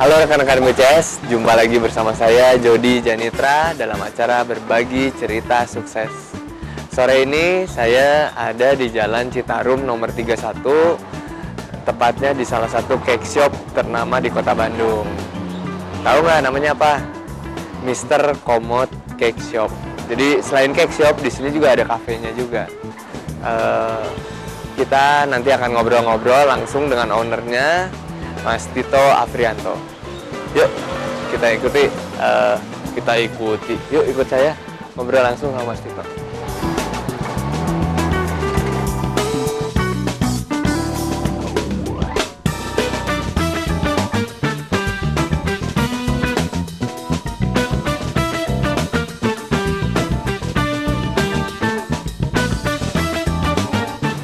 Halo rekan-rekan BCS, jumpa lagi bersama saya Jody Janitra dalam acara Berbagi Cerita Sukses. Sore ini saya ada di Jalan Citarum nomor 31, tepatnya di salah satu cake shop ternama di Kota Bandung. Tahu nggak namanya apa? Mr. Komod Cake Shop. Jadi selain cake shop, di sini juga ada kafenya juga. Kita nanti akan ngobrol-ngobrol langsung dengan ownernya, Mas Tito Afrianto. Yuk, kita ikuti. Yuk ikut saya ngobrol langsung sama Mas Tito.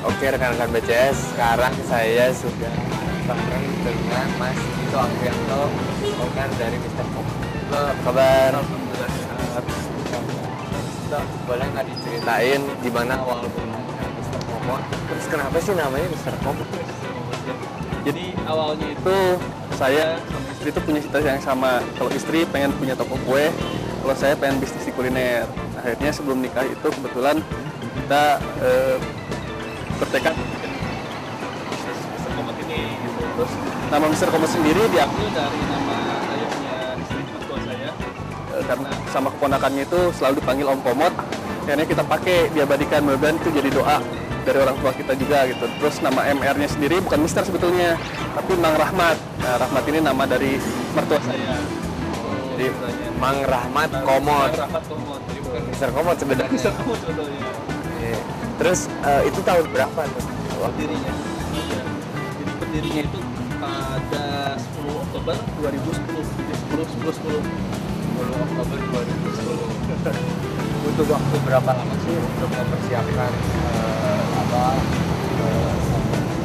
Oke rekan-rekan BCS, sekarang saya sudah bareng dengan Mas Tito Afrianto, owner dari Mr. Komod. Kabar? Boleh nggak diceritain gimana awal mulanya Mr. Komod? Terus kenapa sih namanya Mr. Komod? Jadi awalnya itu saya sama istri itu punya cita yang sama. Kalau istri pengen punya toko kue, kalau saya pengen bisnis di kuliner. Akhirnya sebelum nikah itu kebetulan kita bertekad Mr. Komod ini gitu. Terus nama Mr. Komod sendiri diambil dari nama ayahnya istri mertua saya, karena sama keponakannya itu selalu dipanggil Om Komod. Akhirnya kita pakai, diabadikan, mudah-mudahan itu jadi doa dari orang tua kita juga gitu. Terus nama MR-nya sendiri bukan Mister sebetulnya, tapi Mang Rahmat. Nah, Rahmat ini nama dari mertua saya. Jadi Mang Rahmat Komod. Mang Rahmat Komod. Jadi bukan Mr. Komod sebenarnya. Mr. Komod sebetulnya. Terus itu tahun berapa tuh? Pendirinya. Iya. Jadi pendirinya itu pada 10 Oktober 2010. Jadi 10 Oktober 2010. Butuh waktu berapa lama sih untuk mempersiapkan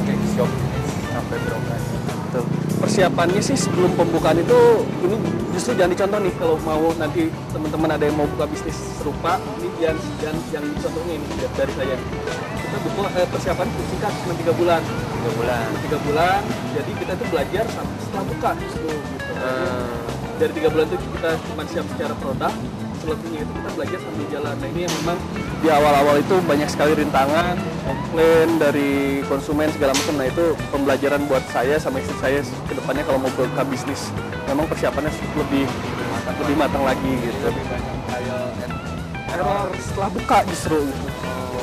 cake shop ini sampai beroperasi? Betul. Persiapannya sih sebelum pembukaan itu ini justru jangan dicontoh nih, kalau mau nanti teman-teman ada yang mau buka bisnis serupa, ini jangan dicontohnya ini dari saya. Kita butuh persiapan singkat cuma 3 bulan. 3 bulan. Jadi kita itu belajar sampai setelah buka justru gitu. Dari 3 bulan itu kita cuma siap secara produk, selebihnya itu kita belajar sambil jalan. Nah ini yang memang di awal-awal itu banyak sekali rintangan, komplain dari konsumen segala macam. Nah itu pembelajaran buat saya sama istri saya ke depannya kalau mau buka bisnis. Memang persiapannya lebih matang lagi gitu. Lebih banyak trial and Error setelah buka justru gitu.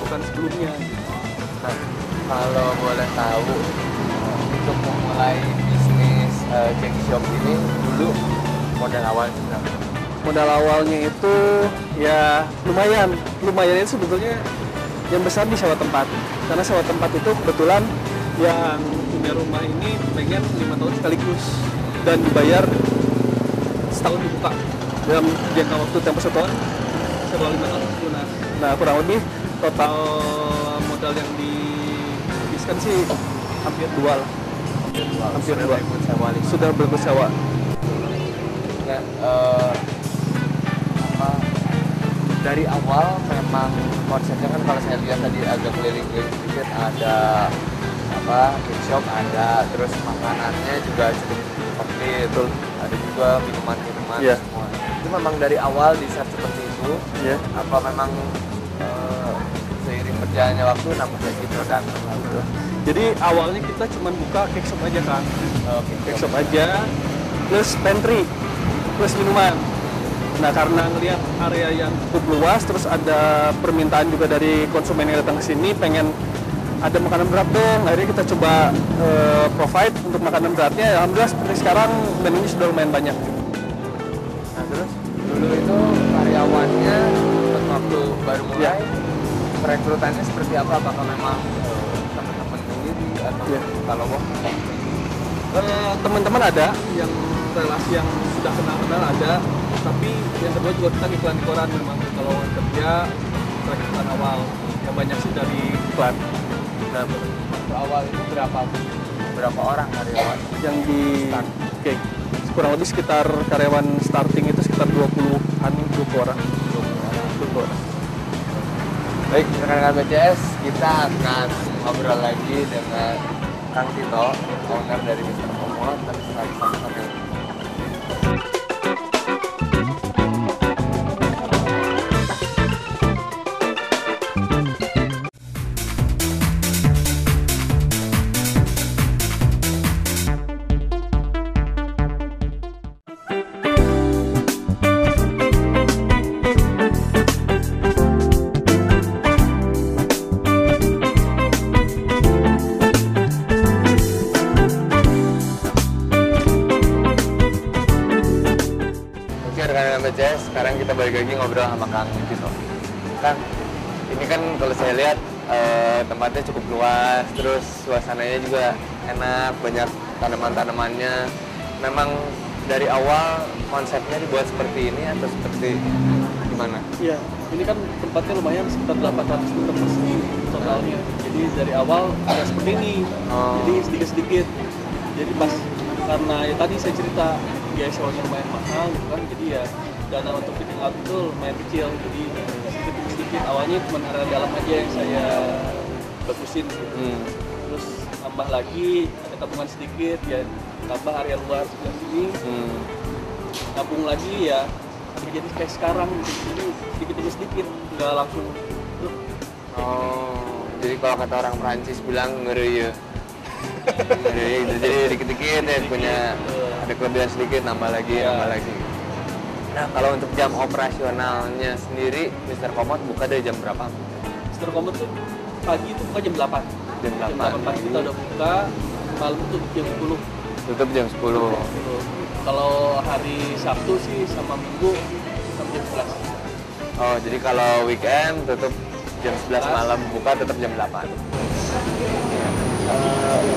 Bukan sebelumnya gitu. Nah, kalau boleh tahu untuk memulai bisnis cake shop ini dulu modal awal berapa? Modal awalnya itu ya lumayan itu sebetulnya yang besar di sewa tempat, karena sewa tempat itu kebetulan yang punya rumah ini pengen 5 tahun sekaligus dan dibayar setahun dibuka dalam jangka waktu tempo setahun, sewa 5 tahun lunas. Nah kurang lebih total modal yang dihabiskan sih hampir 2 lah. Hampir 2 sudah berikut sewa. Dari awal memang konsepnya kan kalau saya lihat tadi agak keliling-keliling sedikit, ada cake shop ada, terus makanannya juga cukup seperti itu, ada juga minuman-minuman semua. Itu memang dari awal di set seperti itu, apa memang seiring berjalannya waktu nambah lagi produk gitu? Jadi awalnya kita cuma buka cake shop aja kan, cake shop aja, plus pantry, plus minuman. Nah karena ngelihat area yang cukup luas, terus ada permintaan juga dari konsumen yang datang ke sini pengen ada makanan berat dong, akhirnya kita coba provide untuk makanan beratnya. Alhamdulillah seperti sekarang menunya sudah lumayan banyak. Nah terus dulu itu karyawannya waktu baru mulai, perekrutannya seperti apa? Apakah memang teman-teman sendiri atau kalau teman-teman ada yang relasi yang sudah kenal ada, tapi yang kedua juga kita iklan di koran. Memang kalau kerja rekrutmen awal yang banyak sih dari iklan. Nah, waktu awal itu berapa orang karyawan yang di cake? Kurang lebih sekitar karyawan starting itu sekitar 20 orang. Baik, rekan-rekan BCS, kita akan ngobrol lagi dengan Kang Tito, owner dari Mr. Komod, tapi setelah sampai kita balik lagi ngobrol sama Kang Vito. Kang, ini kan kalau saya lihat tempatnya cukup luas, terus suasananya juga enak, banyak tanaman-tanamannya. Memang dari awal konsepnya dibuat seperti ini atau seperti gimana? Iya, ini kan tempatnya lumayan sekitar 800 meter persegi totalnya. Jadi dari awal ada seperti ini, jadi sedikit-sedikit. Jadi pas karena ya tadi saya cerita biaya sewanya lumayan mahal gitu kan, jadi ya dana untuk fitting out itu lumayan kecil. Jadi sedikit-sedikit awalnya cuma area dalam aja yang saya bagusin gitu. Terus tambah lagi ada tabungan sedikit ya, tambah area luar sebelah sini, tabung lagi ya jadi kayak sekarang gitu. Jadi sedikit demi sedikit, nggak langsung Jadi kalau kata orang Prancis bilang ngereye gitu, jadi dikit-dikit ya punya ada kelebihan sedikit, nambah lagi. Nah, kalau untuk jam operasionalnya sendiri, Mr. Komod buka dari jam berapa? Mr. Komod tuh pagi itu buka jam 8. Jam 8 pagi kita udah buka, malam tuh jam 10. Tutup jam 10. Kalau hari Sabtu sih sama Minggu tutup jam 11. Oh, jadi kalau weekend tutup jam 11 malam, buka tetap jam 8.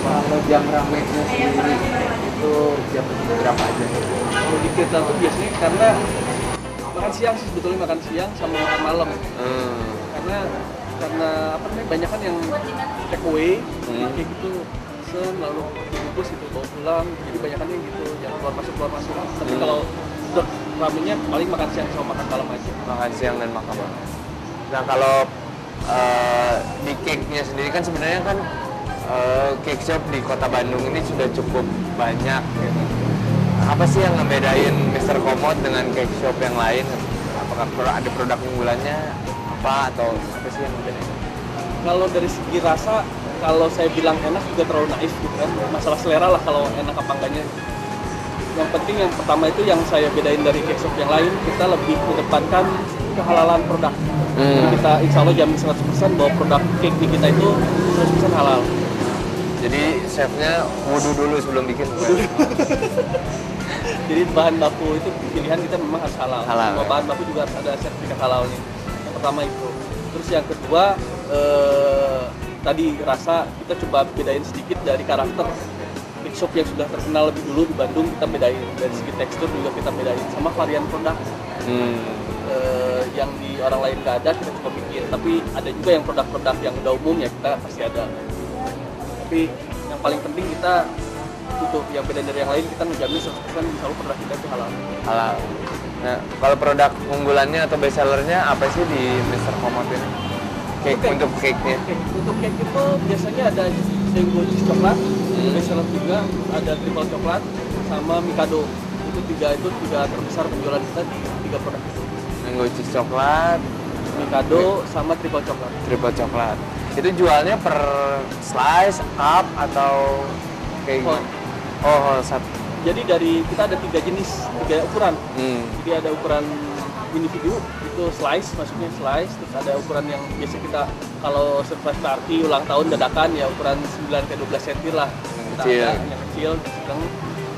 Kalau jam ramainya sendiri itu jam berapa aja? Kalau di kita tuh biasanya karena makan siang sih, sebetulnya makan siang sama makan malam. Karena apa namanya, banyak kan yang take away kayak gitu, lalu dibungkus itu bawa pulang, jadi banyak kan yang gitu, yang keluar masuk. Tapi kalau udah ramenya paling makan siang sama makan malam aja. Makan siang dan makan malam. Nah, kalau di cake-nya sendiri kan sebenarnya kan cake shop di Kota Bandung ini sudah cukup banyak gitu. Apa sih yang ngebedain Mr. Komod dengan cake shop yang lain? Apakah ada produk unggulannya apa atau apa sih yang ngebedain? Kalau dari segi rasa, kalau saya bilang enak juga terlalu naif gitu kan. Masalah selera lah kalau enak apa enggaknya. Yang penting yang pertama itu yang saya bedain dari cake shop yang lain, kita lebih mengedepankan kehalalan produk. Jadi kita insya Allah jamin 100% bahwa produk cake di kita itu 100% halal. Jadi chefnya wudu dulu sebelum bikin. Jadi bahan baku itu pilihan kita memang harus halal. Semua bahan baku juga harus ada sertifikat halalnya. Yang pertama itu. Terus yang kedua, tadi rasa kita coba bedain sedikit dari karakter. Cake shop yang sudah terkenal lebih dulu di Bandung kita bedain, dari segi tekstur juga kita bedain, sama varian produk. Yang di orang lain nggak ada kita coba bikin, tapi ada juga yang produk-produk yang udah umum ya kita pasti ada. Tapi yang paling penting kita untuk yang beda dari yang lain, kita menjamin 100% insya Allah produk kita itu halal. Nah, kalau produk unggulannya atau best sellernya apa sih di Mr. Komod ini? Untuk cake-nya? Untuk cake itu biasanya ada Mango Cheese coklat, best seller juga, ada triple coklat, sama Mikado. Itu tiga terbesar penjualan kita di 3 produk itu. Mango Cheese coklat, Mikado, sama triple coklat. Triple coklat. Itu jualnya per slice, up, atau kayak gimana? Oh, satu. Jadi kita ada 3 jenis, 3 ukuran. Jadi ada ukuran individu, itu slice, maksudnya slice. Terus ada ukuran yang biasa kita kalau surprise party, ulang tahun dadakan ya ukuran 9x12 cm lah. Yang kecil, sedang.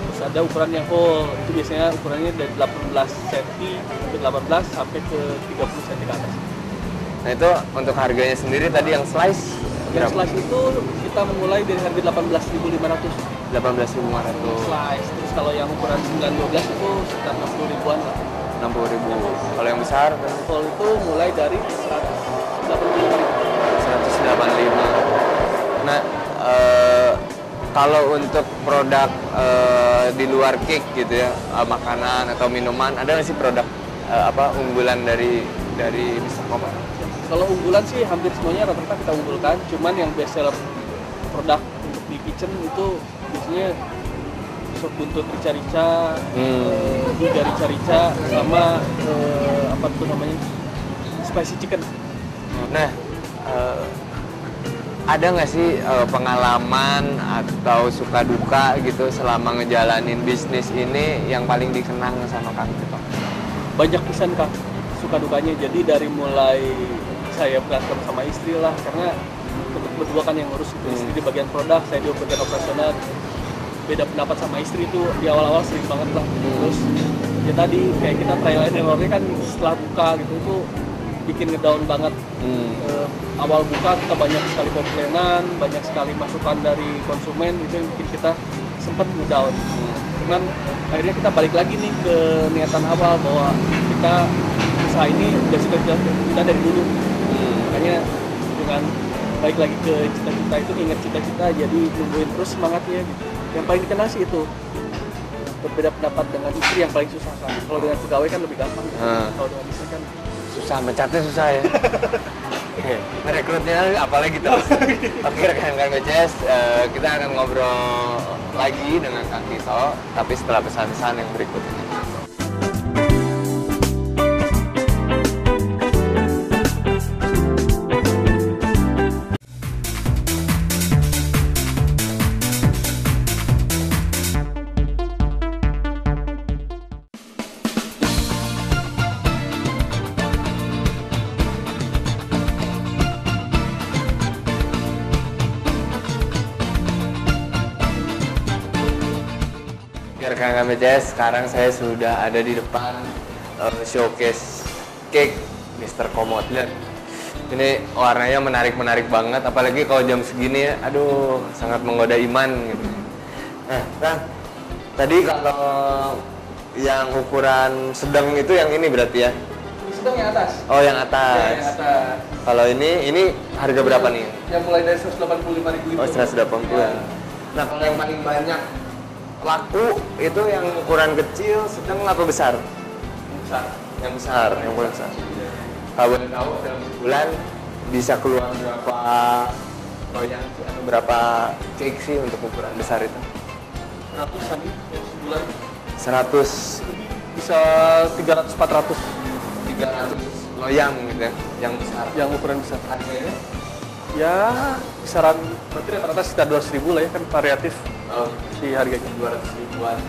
Terus ada ukuran yang whole, itu biasanya ukurannya dari 18 cm sampai 18 sampai ke 30 cm ke atas. Nah, itu untuk harganya sendiri tadi yang slice Yang slice itu kita memulai dari harga 18.500. 18.500. Slice. Terus kalau yang ukuran 9-12 itu sekitar 60 ribuan lah. 60.000. Kalau yang besar Full itu mulai dari 185. Nah, kalau untuk produk di luar cake gitu ya, makanan atau minuman, ada nggak sih produk unggulan dari Mr. Komod? Kalau unggulan sih hampir semuanya rata-rata kita unggulkan, cuman yang best seller produk untuk di kitchen itu biasanya sop buntut rica-rica, iga rica-rica, sama apa tuh namanya, spicy chicken. Nah, ada nggak sih pengalaman atau suka duka gitu selama ngejalanin bisnis ini yang paling dikenang sama Kang Vito? Banyak pisan Kak suka dukanya, jadi dari mulai saya berantem sama istri lah, karena berdua kan yang ngurus itu, istri di bagian produk, saya di bagian operasional. Beda pendapat sama istri itu di awal-awal sering banget lah. Terus ya tadi kayak kita trial and error-nya kan setelah buka gitu itu bikin ngedown banget. Awal buka kita banyak sekali komplainan, banyak sekali masukan dari konsumen, itu yang bikin kita sempat ngedown. Cuman akhirnya kita balik lagi nih ke niatan awal bahwa kita usaha ini udah sudah kita dari dulu. Makanya dengan balik lagi ke cita-cita itu, ingat cita-cita, jadi nungguin terus semangatnya gitu. Yang paling dikenal sih itu berbeda pendapat dengan istri yang paling susah kan. Kalau dengan pegawai kan lebih gampang. Kalau dengan istri kan susah, mencatnya susah ya. Merekrutnya apalagi terus. Oke rekan-rekan BCS, kita akan ngobrol lagi dengan Kang Tito, tapi setelah pesan-pesan yang berikut ini. Rekan-rekan BCS, sekarang saya sudah ada di depan showcase cake Mr. Komod. Lihat, ini warnanya menarik banget, apalagi kalau jam segini ya, aduh sangat menggoda iman gitu. Nah, Kang, tadi kalau yang ukuran sedang itu yang ini berarti ya? sedang yang atas. Oh, yang atas. Ya, yang atas. Kalau ini harga berapa nih? Yang mulai dari 185.000 itu. Oh, 180 ya. Nah, kalau yang paling banyak laku itu yang ukuran kecil, sedang atau besar? Besar. Yang besar, yang paling besar. Kalau boleh tahu dalam sebulan bisa keluar berapa loyang atau berapa cake sih untuk ukuran besar itu? 100-an sebulan. 100, Bisa 300-400. 300 loyang gitu ya, yang besar. Yang ukuran besar. Harganya? Ya, kisaran berarti rata-rata sekitar 200.000 lah ya, kan variatif. Oh, Si harganya 200.000-an.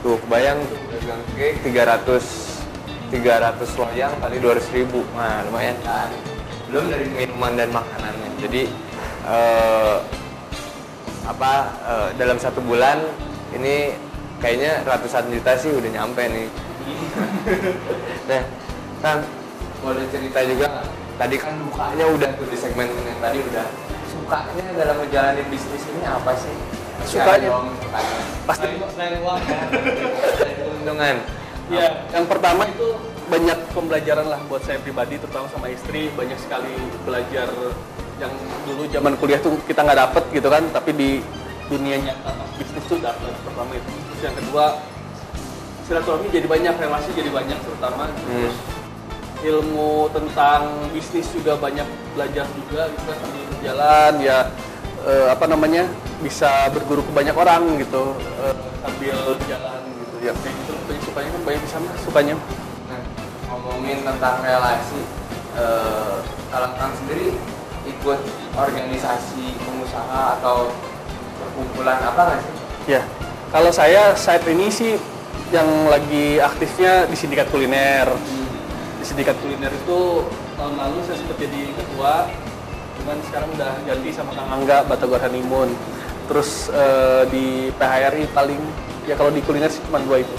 Tuh, kebayang tuh dagang cake 300 loyang kali 200.000. Nah, lumayan kan. Belum dari minuman dan makanannya. Jadi dalam 1 bulan ini kayaknya ratusan juta sih udah nyampe nih. Nah, Kang, boleh cerita juga nggak? Tadi kan bukanya udah tuh di segmen yang tadi udah. Sukanya dalam menjalani bisnis ini apa sih? Sukanya pasti selain uang ya. Selain keuntungan. Ya, yang pertama itu banyak pembelajaran lah buat saya pribadi, terutama sama istri. Banyak sekali belajar yang dulu zaman kuliah tuh kita nggak dapet gitu kan, tapi di dunia nyata bisnis tuh dapet. Pertama itu. Terus yang kedua, silaturahmi jadi banyak, relasi jadi banyak, terutama. Terus ilmu tentang bisnis juga banyak belajar juga gitu kan, sambil berjalan ya, bisa berguru ke banyak orang gitu, sambil jalan gitu ya, kayak gitu. Sukanya kan banyak di sana sukanya. Nah, ngomongin tentang relasi, kalau Kang sendiri ikut organisasi pengusaha atau perkumpulan apa nggak sih? Ya, kalau saya saat ini sih yang lagi aktifnya di sindikat kuliner. Di sindikat kuliner itu tahun lalu saya sempat jadi ketua, cuman sekarang udah ganti sama Kang Angga Batagor Honeymoon. Terus di PHRI paling ya, kalau di kuliner sih cuma 2 itu.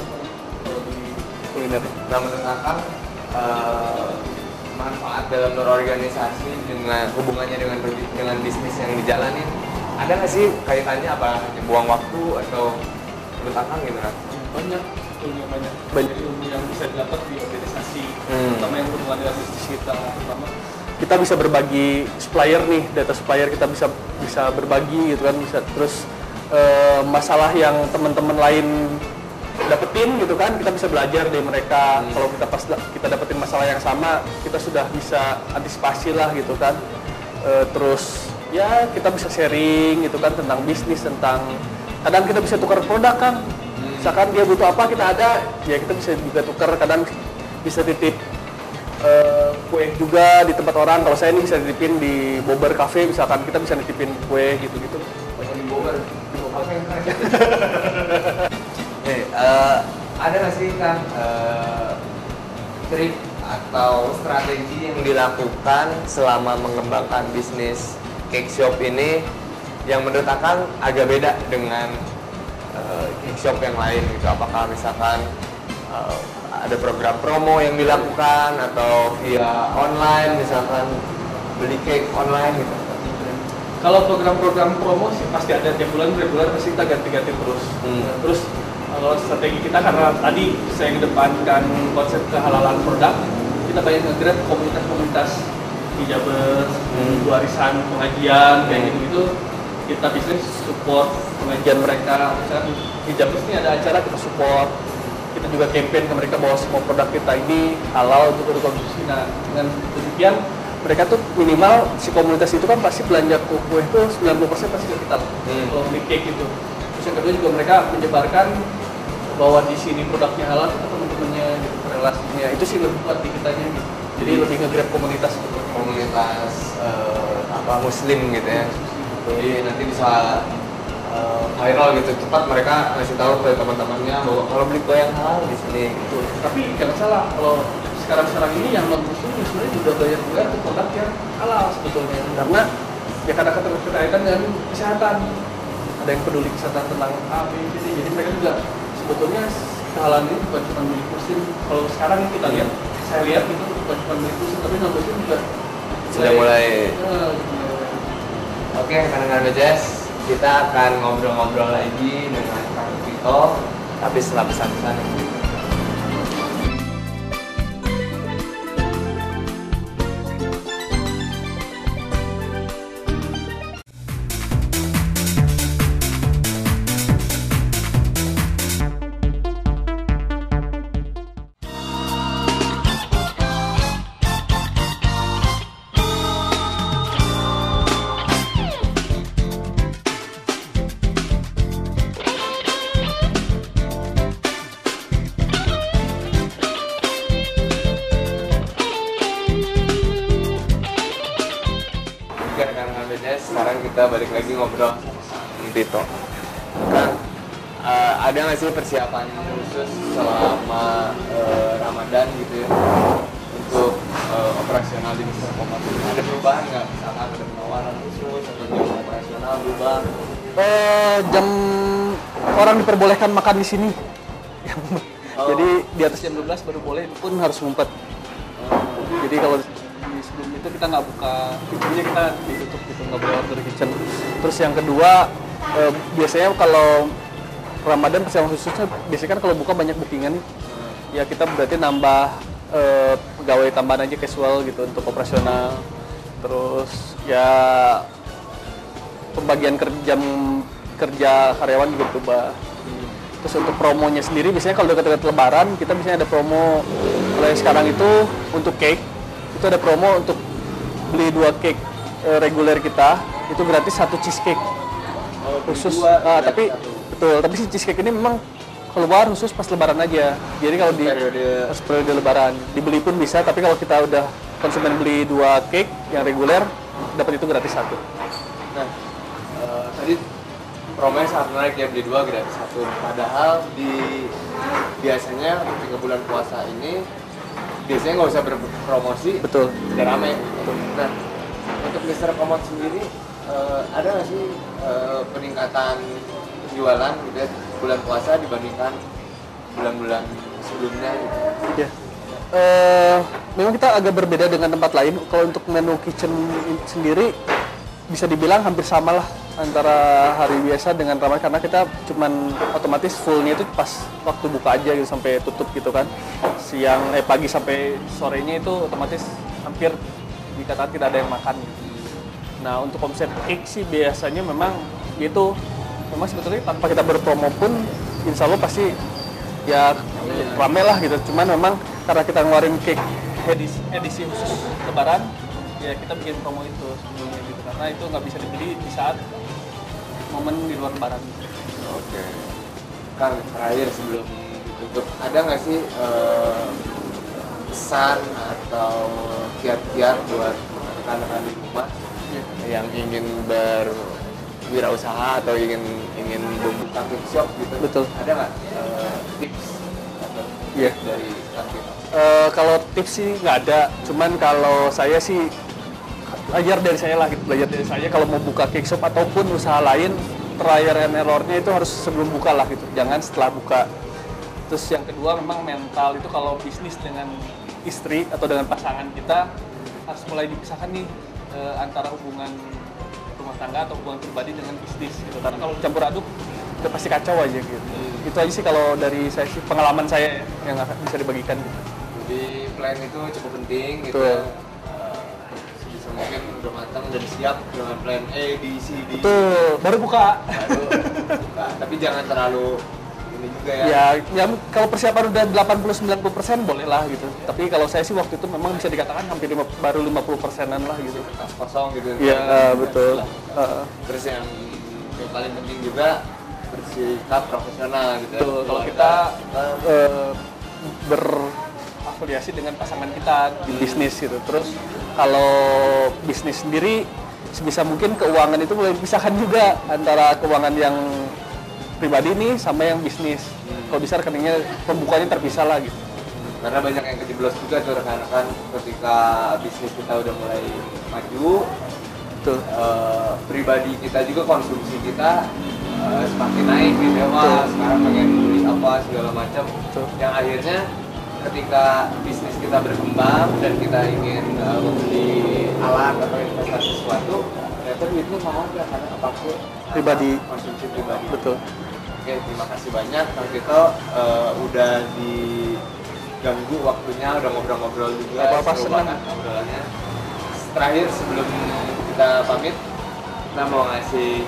Kalau di kuliner. Nah, menurut Kang, manfaat dalam berorganisasi dengan hubungannya dengan bisnis yang dijalanin, ada nggak sih kaitannya, apa hanya buang waktu atau menurut Kang gimana? Banyak ilmu yang bisa didapat di organisasi, terutama yang berhubungan dengan bisnis kita. Terutama kita bisa berbagi supplier nih, data supplier kita bisa berbagi gitu kan, bisa. Terus masalah yang teman-teman lain dapetin gitu kan, kita bisa belajar dari mereka. Kalau kita dapetin masalah yang sama, kita sudah bisa antisipasi lah gitu kan. Terus ya kita bisa sharing gitu kan tentang bisnis, kadang kita bisa tukar produk kan. Misalkan dia butuh apa, kita ada, ya kita bisa juga tukar. Kadang bisa titip kue juga di tempat orang. Kalau saya ini bisa nitipin di Bobber Cafe, misalkan kita bisa nitipin kue gitu-gitu. Di Bobber ada nggak sih Kang trik atau strategi yang dilakukan selama mengembangkan bisnis cake shop ini yang menurut Kang agak beda dengan cake shop yang lain gitu? Apakah misalkan ada program promo yang dilakukan atau via online misalkan beli cake online gitu? Kalau program-program promo sih pasti ada tiap bulan reguler, pasti kita ganti-ganti terus. Nah, terus kalau strategi kita karena tadi saya mengedepankan konsep kehalalan produk, kita banyak nge-grab komunitas-komunitas hijabers, warisan pengajian kayak gitu-gitu. Kita bisnis support pengajian mereka. Misalkan hijabers ini ada acara kita support. Kita juga campaign ke mereka bahwa semua produk kita ini halal untuk dikonsumsi. Nah, dengan demikian mereka tuh minimal si komunitas itu kan pasti belanja kue itu 90% pasti ke kita kalau beli cake itu. Terus yang kedua juga mereka menyebarkan bahwa di sini produknya halal ke teman-temannya gitu, relasinya itu sih lebih kuat di kitanya gitu. Jadi lebih nge-grab komunitas gitu. Komunitas muslim gitu ya. Jadi nanti bisa viral gitu, cepat mereka ngasih tahu ke teman-temannya bahwa kalau beli kue yang halal di sini gitu. Tapi jangan salah, kalau sekarang ini yang non muslim sebenarnya juga banyak juga produk yang halal sebetulnya, karena ya karena keterkaitan dengan kesehatan, ada yang peduli kesehatan tentang A, B, C, D. Jadi mereka juga sebetulnya kehalalan ini bukan cuma milik muslim. Kalau sekarang kita lihat, saya lihat itu bukan cuma milik muslim, tapi non muslim juga Sudah mulai. Oke, rekan-rekan BCS, kita akan ngobrol-ngobrol lagi dengan Kang Vito, tapi setelah pesan-pesan ini. Rekan-rekan BCS, sekarang kita balik lagi ngobrol sama Vito. Kang, ada nggak sih persiapan khusus selama Ramadan gitu ya untuk operasional di Mr. Kompas? Ada perubahan nggak? Misalkan ada penawaran khusus atau jam operasional berubah? Jam orang diperbolehkan makan di sini. Jadi di atas jam 12 baru boleh, itu pun harus ngumpet. Jadi kalau di sebelum itu kita nggak buka kitchennya, kita ditutup gitu, nggak boleh order kitchen. Terus yang kedua, biasanya kalau Ramadan persiapan khususnya biasanya kan kalau buka banyak bookingan nih, ya kita berarti nambah pegawai tambahan aja casual gitu untuk operasional. Terus ya pembagian jam kerja karyawan juga berubah. Terus untuk promonya sendiri biasanya kalau dekat-dekat Lebaran kita biasanya ada promo. Kalau yang sekarang itu untuk cake itu ada promo untuk beli 2 cake reguler kita itu gratis 1 cheesecake khusus. Tapi betul, tapi si cheesecake ini memang keluar khusus pas Lebaran aja. Jadi kalau di periode Lebaran dibeli pun bisa, tapi kalau kita udah konsumen beli 2 cake yang reguler dapat itu gratis 1. Nah, tadi promonya sangat menarik ya, beli 2 gratis 1. Padahal biasanya ketika bulan puasa ini biasanya nggak usah berpromosi, Betul. udah rame. Betul. Nah, untuk Mr. Komod sendiri ada nggak sih peningkatan penjualan gitu ya, bulan puasa dibandingkan bulan-bulan sebelumnya gitu? Ya. Memang kita agak berbeda dengan tempat lain. Kalau untuk menu kitchen sendiri bisa dibilang hampir sama lah antara hari biasa dengan Ramadan, karena kita cuman otomatis fullnya itu pas waktu buka aja gitu sampai tutup gitu kan. Pagi sampai sorenya itu otomatis hampir dikatakan tidak ada yang makan gitu. Nah, untuk konsep cake sih biasanya memang gitu. Memang sebetulnya tanpa kita berpromo pun insya Allah pasti ya rame lah gitu. Cuman memang karena kita ngeluarin cake edisi khusus Lebaran, ya kita bikin promo itu sebelumnya gitu, karena itu nggak bisa dibeli di saat momen di luar Lebaran. Oke. Kang, terakhir sebelum ditutup, ada nggak sih pesan atau kiat-kiat buat rekan-rekan di rumah yang ingin berwirausaha atau ingin membuka cake shop gitu? Betul. Ada nggak tips atau dari Kang Vito? Kalau tips sih nggak ada, cuman kalau saya sih belajar dari saya kalau mau buka cake shop ataupun usaha lain, trial and error-nya itu harus sebelum buka lah gitu, jangan setelah buka. Terus yang kedua memang mental itu kalau bisnis dengan istri atau dengan pasangan kita harus mulai dipisahkan nih antara hubungan rumah tangga atau hubungan pribadi dengan bisnis gitu. Karena kalau campur aduk udah pasti kacau aja gitu. Itu aja sih kalau dari saya sih, pengalaman saya yang bisa dibagikan gitu. Jadi plan itu cukup penting gitu. Betul. Sebisa mungkin udah matang dan siap dengan plan A, B, C, D. Betul, baru buka. Baru buka. Tapi jangan terlalu ini juga ya. Ya kalau persiapan udah 80-90% boleh lah gitu. Tapi kalau saya sih waktu itu memang bisa dikatakan hampir baru 50%-an lah gitu. Kertas kosong gitu. Iya, betul. Terus yang paling penting juga bersikap profesional gitu. Betul, kalau kita berafiliasi dengan pasangan kita di bisnis gitu. Terus kalau bisnis sendiri sebisa mungkin keuangan itu boleh dipisahkan juga antara keuangan yang pribadi nih sama yang bisnis. Kalau bisa rekeningnya pembukaannya terpisah lah gitu. Karena banyak yang kejeblos juga tuh rekan-rekan ketika bisnis kita udah mulai maju. Betul. Pribadi kita juga, konsumsi kita semakin naik gitu ya, wah sekarang pengen beli apa segala macam. Yang akhirnya ketika bisnis kita berkembang dan kita ingin membeli alat atau investasi sesuatu, ternyata duitnya mahal ya karena apapun Pribadi. konsumsi pribadi. Betul. Oke, terima kasih banyak Kang Tito, udah diganggu waktunya, udah ngobrol-ngobrol juga. Gak apa-apa, seru senang. banget obrolannya. Terakhir sebelum kita pamit, kita mau ngasih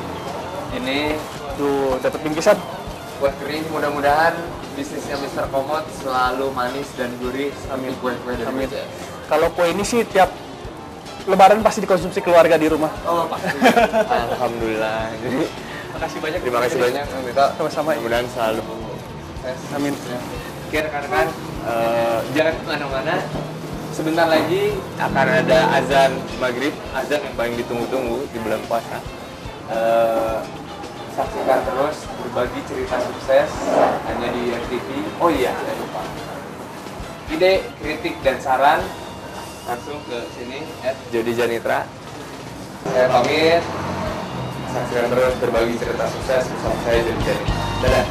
ini Tuh, dapat bingkisan. kue kering. Mudah-mudahan bisnisnya Mr. Komod selalu manis dan gurih seperti kue-kue dari Amin. BCS. Kalau kue ini sih tiap Lebaran pasti dikonsumsi keluarga di rumah. Oh pasti. Alhamdulillah. Jadi Makasih banyak. terima kasih banyak Kang Tito. Sama-sama. Mudah-mudahan selalu sukses. Amin. Oke rekan-rekan, jangan kemana-mana. Sebentar lagi akan ada azan maghrib, azan yang paling ditunggu-tunggu di bulan puasa. Saksikan terus berbagi cerita sukses hanya di FTV. Oh iya, jangan lupa. Ide, kritik, dan saran langsung ke sini @jodijanitra. Saya pamit. Saksikan terus berbagi cerita sukses bersama saya Jody Janitra. Dadah.